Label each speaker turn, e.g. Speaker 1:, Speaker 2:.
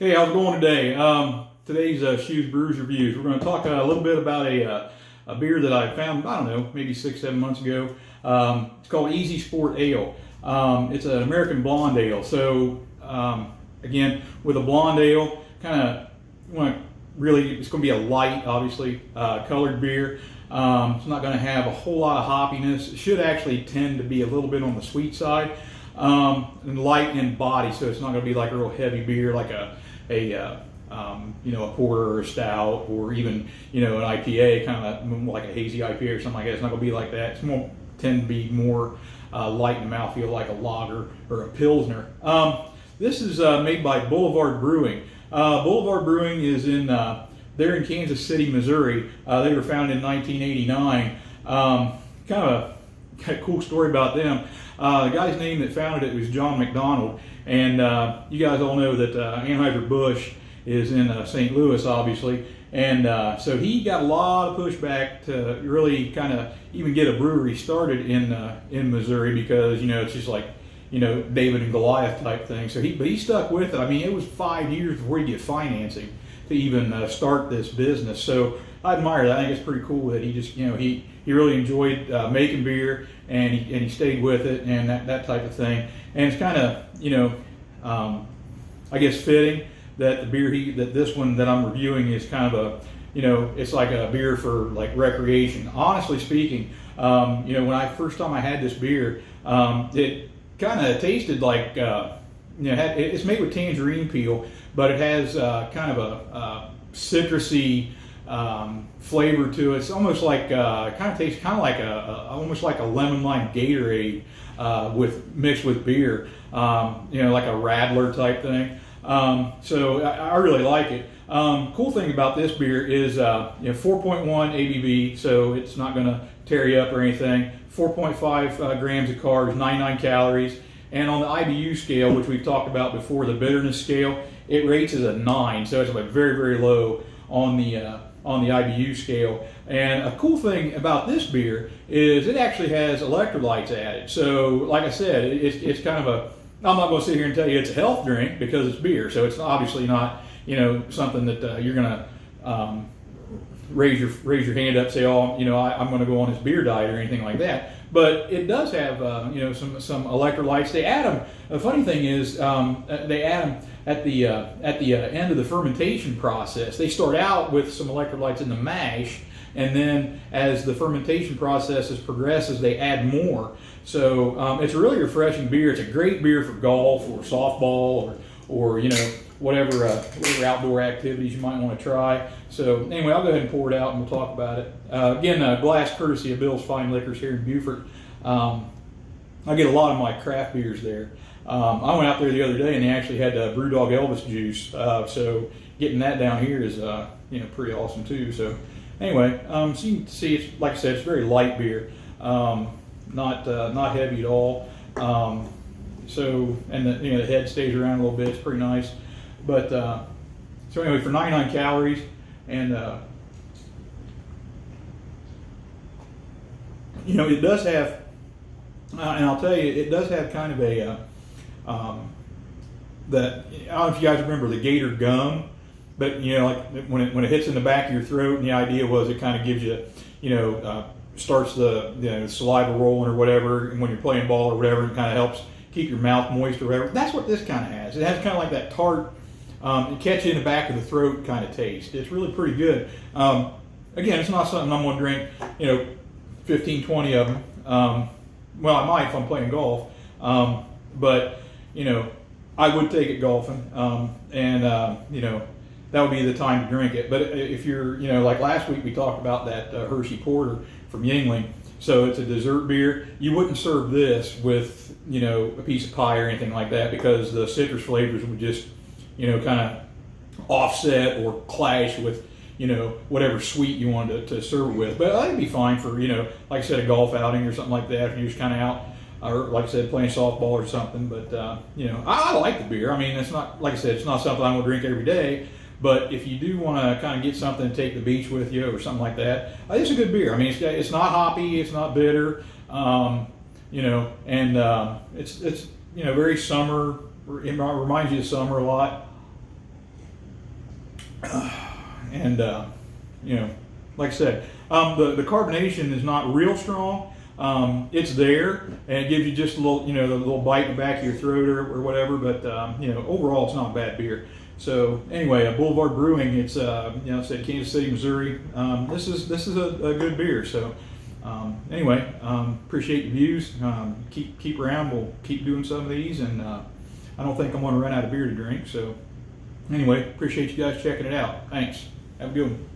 Speaker 1: Hey, how's it going today? Today's Shoes Brews Reviews. We're going to talk a little bit about a beer that I found, I don't know, maybe 6-7 months ago. It's called Easy Sport Ale. It's an American blonde ale. So, again, with a blonde ale, kind of want to really, it's going to be a light, obviously, colored beer. It's not going to have a whole lot of hoppiness. It should actually tend to be a little bit on the sweet side. And light in body, so it's not going to be like a real heavy beer, like a porter or a stout, or even an IPA, kind of like a hazy IPA or something like that. It's not going to be like that. It's more tend to be more light in the mouthfeel, like a lager or a pilsner. This is made by Boulevard Brewing. Boulevard Brewing is they're in Kansas City, Missouri. They were founded in 1989. Kind of a cool story about them. The guy's name that founded it was John McDonald, and you guys all know that Anheuser-Busch is in St. Louis, obviously, and so he got a lot of pushback to really kind of even get a brewery started in Missouri, because it's just like David and Goliath type thing. So he stuck with it. I mean, it was 5 years before he get financing to even start this business. So I admire that. I think it's pretty cool that he just he really enjoyed making beer, and he stayed with it, and that type of thing. And it's kind of I guess fitting that the beer that this one that I'm reviewing is kind of it's like a beer for like recreation. Honestly speaking, when first time I had this beer, it kind of tasted like it's made with tangerine peel, but it has kind of a citrusy flavor to it. It's almost like kind of tastes kind of like almost like a lemon lime Gatorade mixed with beer, like a Radler type thing. So I really like it. Cool thing about this beer is 4.1 ABV, so it's not going to tear you up or anything. 4.5 grams of carbs, 99 calories, and on the IBU scale, which we've talked about before, the bitterness scale, it rates as a 9, so it's like very, very low on the IBU scale. And a cool thing about this beer is it actually has electrolytes added. So, like I said, it's kind of I'm not going to sit here and tell you it's a health drink because it's beer, so it's obviously not something that you're going to raise your hand up and say, oh, I'm going to go on this beer diet or anything like that. But it does have some electrolytes. They add them. The funny thing is they add them at the end of the fermentation process. They start out with some electrolytes in the mash, and then as the fermentation process progresses, they add more. So it's a really refreshing beer. It's a great beer for golf or softball or whatever outdoor activities you might want to try. So anyway, I'll go ahead and pour it out and we'll talk about it. Again, glass courtesy of Bill's Fine Liquors here in Beaufort. I get a lot of my craft beers there. I went out there the other day and they actually had Brewdog Elvis juice. So getting that down here is pretty awesome too. So anyway, so you can see, it's like I said, it's very light beer, not heavy at all. So and the head stays around a little bit. It's pretty nice. But so anyway, for 99 calories, and it does have, and I'll tell you, it does have kind of a that, I don't know if you guys remember the Gator gum, but like when it hits in the back of your throat, and the idea was it kind of gives you, starts the saliva rolling or whatever, and when you're playing ball or whatever, it kind of helps keep your mouth moist or whatever. That's what this kind of has. It has kind of like that tart, it catch you in the back of the throat kind of taste. It's really pretty good. Again, it's not something I'm going to drink, 15, 20 of them. Well, I might if I'm playing golf, but I would take it golfing, and that would be the time to drink it. But if you're, like last week we talked about that Hershey Porter from Yuengling. So it's a dessert beer. You wouldn't serve this with, a piece of pie or anything like that, because the citrus flavors would just, kind of offset or clash with, whatever sweet you wanted to serve it with. But that'd be fine for, like I said, a golf outing or something like that, if you're just kind of out, or like I said, playing softball or something. But, I like the beer. I mean, it's not, like I said, it's not something I'm going to drink every day. But if you do want to kind of get something to take the beach with you or something like that, it's a good beer. I mean, it's not hoppy, it's not bitter, and it's very summer. It reminds you of summer a lot. And you know, like I said, the carbonation is not real strong. It's there, and it gives you just a little, you know, the little bite in the back of your throat or whatever. But you know, overall, it's not a bad beer. So anyway, Boulevard Brewing. It's you know, it's at Kansas City, Missouri. This is a good beer. So anyway, appreciate your views. Keep around. We'll keep doing some of these, and I don't think I'm going to run out of beer to drink. So anyway, appreciate you guys checking it out. Thanks. Have a good one.